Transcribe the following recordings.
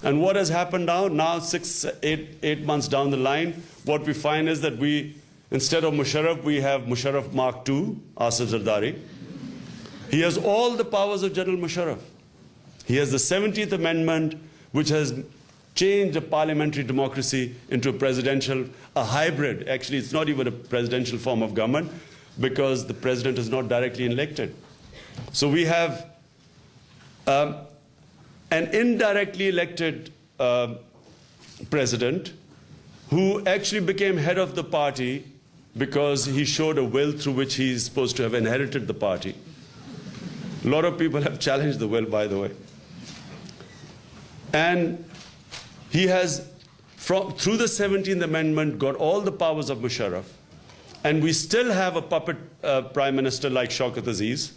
And what has happened now? Now, 8 months down the line, what we find is that instead of Musharraf, we have Musharraf Mark II, Asif Zardari. He has all the powers of General Musharraf. He has the 17th Amendment, which has changed a parliamentary democracy into a hybrid. Actually, it's not even a presidential form of government because the president is not directly elected. So we have an indirectly elected president who actually became head of the party because he showed a will through which he's supposed to have inherited the party. A lot of people have challenged the will, by the way. And he has, through the 17th Amendment, got all the powers of Musharraf. And we still have a puppet prime minister like Shaukat Aziz.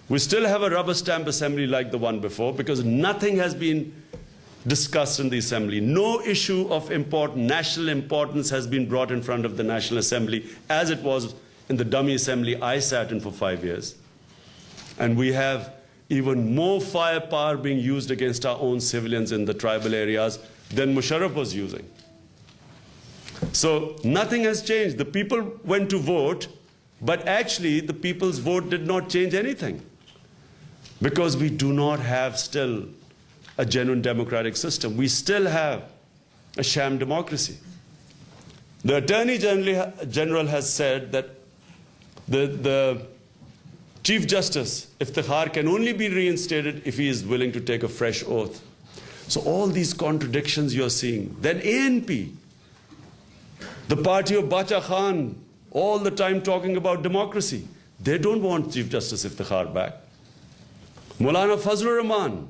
We still have a rubber stamp assembly like the one before because nothing has been discussed in the assembly. No issue of national importance has been brought in front of the National Assembly as it was in the dummy assembly I sat in for 5 years. And we have even more firepower being used against our own civilians in the tribal areas than Musharraf was using. So nothing has changed. The people went to vote, but actually the people's vote did not change anything because we do not have still a genuine democratic system. We still have a sham democracy. The Attorney General has said that the Chief Justice, Iftikhar, can only be reinstated if he is willing to take a fresh oath. So all these contradictions you're seeing. Then ANP, the party of Bacha Khan, all the time talking about democracy. They don't want Chief Justice Iftikhar back. Maulana Fazlur Rahman,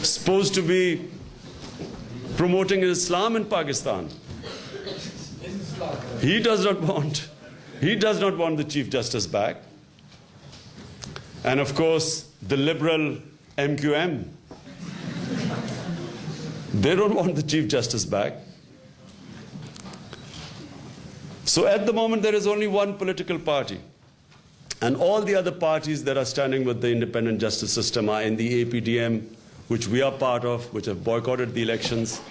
supposed to be promoting Islam in Pakistan. He does not want the Chief Justice back. And of course, the liberal MQM, they don't want the Chief Justice back. So at the moment, there is only one political party. And all the other parties that are standing with the independent justice system are in the APDM, which we are part of, which have boycotted the elections,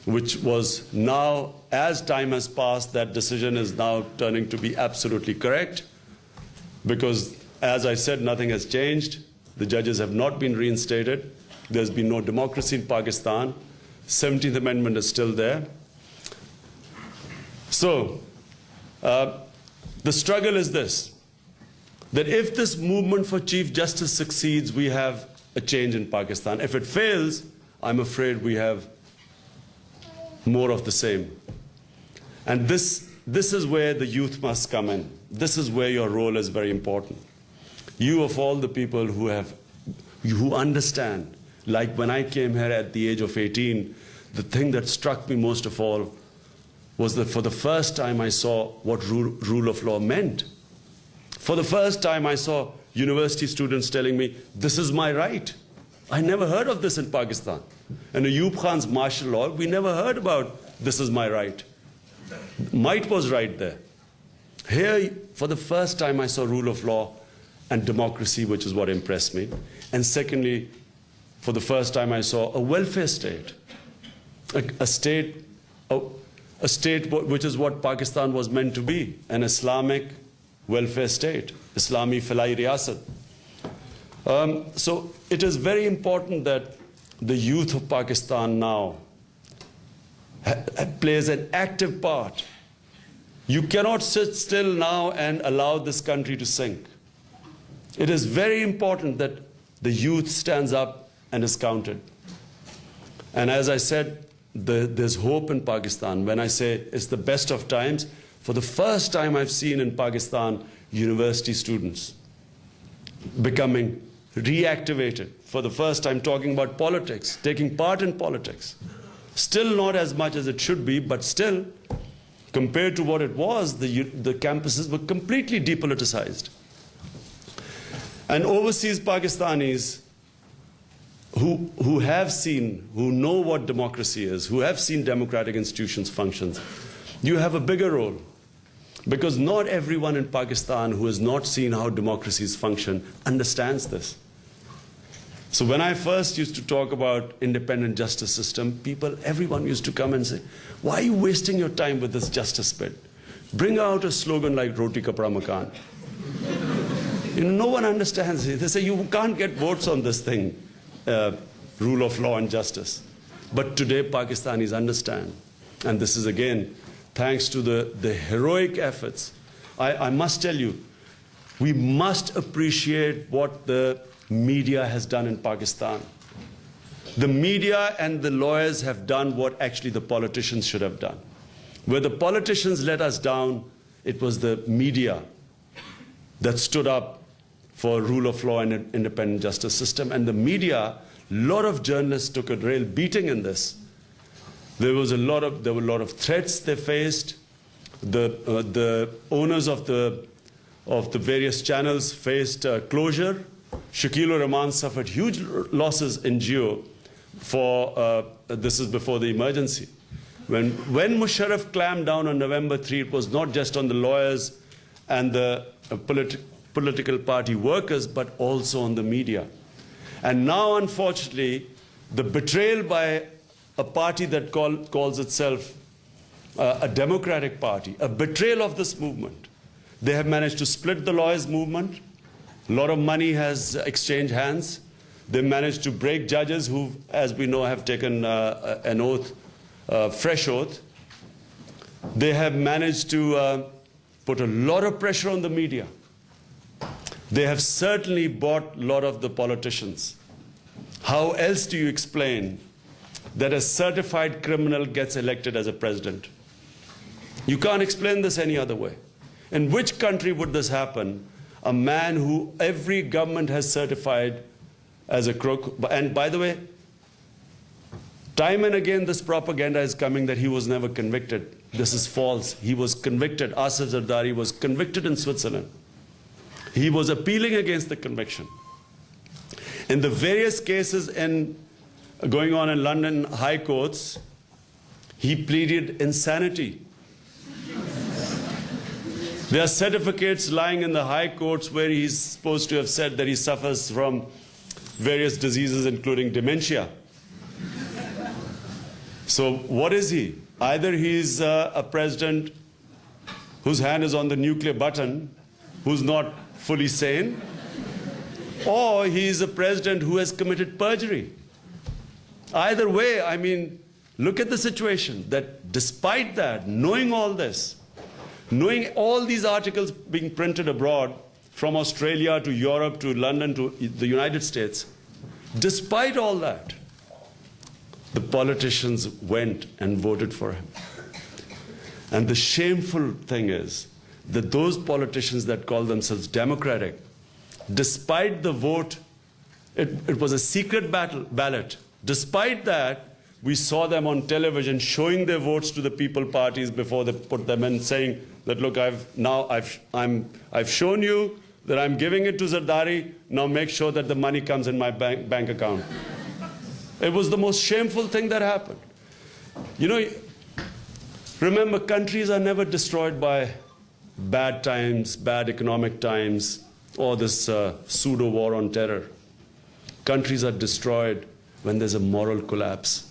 which was now, as time has passed, that decision is now turning to be absolutely correct. Because, as I said, nothing has changed. The judges have not been reinstated. There's been no democracy in Pakistan. 17th Amendment is still there. So, the struggle is this, that if this movement for Chief Justice succeeds, we have a change in Pakistan. If it fails, I'm afraid we have more of the same. And this is where the youth must come in. This is where your role is very important. You, of all the people who understand, like when I came here at the age of 18, the thing that struck me most of all was that for the first time I saw what rule of law meant. For the first time I saw university students telling me, this is my right. I never heard of this in Pakistan. And Ayub Khan's martial law, we never heard about this is my right. Might was right there. Here, for the first time I saw rule of law and democracy, which is what impressed me. And secondly, for the first time I saw a welfare state. A state which is what Pakistan was meant to be, an Islamic welfare state, Islami Falai Riyasat. So it is very important that the youth of Pakistan now plays an active part. You cannot sit still now and allow this country to sink. It is very important that the youth stands up and is counted. And as I said, there's hope in Pakistan. When I say it's the best of times, for the first time I've seen in Pakistan university students becoming reactivated. For the first time talking about politics, taking part in politics. Still not as much as it should be, but still, compared to what it was, the campuses were completely depoliticized. And overseas Pakistanis who have seen, who know what democracy is, who have seen democratic institutions function, you have a bigger role. Because not everyone in Pakistan who has not seen how democracies function understands this. So when I first used to talk about independent justice system, everyone used to come and say, why are you wasting your time with this justice bit? Bring out a slogan like Roti Kapda Makan. No one understands it. They say, you can't get votes on this thing, rule of law and justice. But today, Pakistanis understand. And this is, again, thanks to the heroic efforts. I must tell you, we must appreciate what the media has done in Pakistan. The media and the lawyers have done what actually the politicians should have done. Where the politicians let us down, it was the media that stood up for rule of law and an independent justice system. And the media, a lot of journalists took a real beating in this. There were a lot of threats they faced. The owners of the various channels faced closure. Shakil ur Rahman suffered huge losses in Jio this is before the emergency. When Musharraf clamped down on November 3, it was not just on the lawyers and the political party workers, but also on the media. And now, unfortunately, the betrayal by a party that calls itself a democratic party, a betrayal of this movement. They have managed to split the lawyers' movement. A lot of money has exchanged hands. They managed to break judges who, as we know, have taken an oath, fresh oath. They have managed to put a lot of pressure on the media. They have certainly bought a lot of the politicians. How else do you explain that a certified criminal gets elected as a president? You can't explain this any other way. In which country would this happen? A man who every government has certified as a crook. And by the way, time and again this propaganda is coming that he was never convicted. This is false. He was convicted. Asif Zardari was convicted in Switzerland. He was appealing against the conviction. In the various cases going on in London high courts, he pleaded insanity. There are certificates lying in the high courts where he's supposed to have said that he suffers from various diseases, including dementia. So what is he? Either he's a president whose hand is on the nuclear button, who's not fully sane, or he's a president who has committed perjury. Either way, I mean, look at the situation that despite that, knowing all this, knowing all these articles being printed abroad, from Australia to Europe to London to the United States, despite all that, the politicians went and voted for him. And the shameful thing is that those politicians that call themselves democratic, despite the vote, it was a secret ballot. Despite that, we saw them on television showing their votes to the people parties before they put them in, saying that, look, I've shown you that I'm giving it to Zardari, now make sure that the money comes in my bank account. It was the most shameful thing that happened. You know, remember, countries are never destroyed by bad times, bad economic times, or this pseudo war on terror. Countries are destroyed when there's a moral collapse.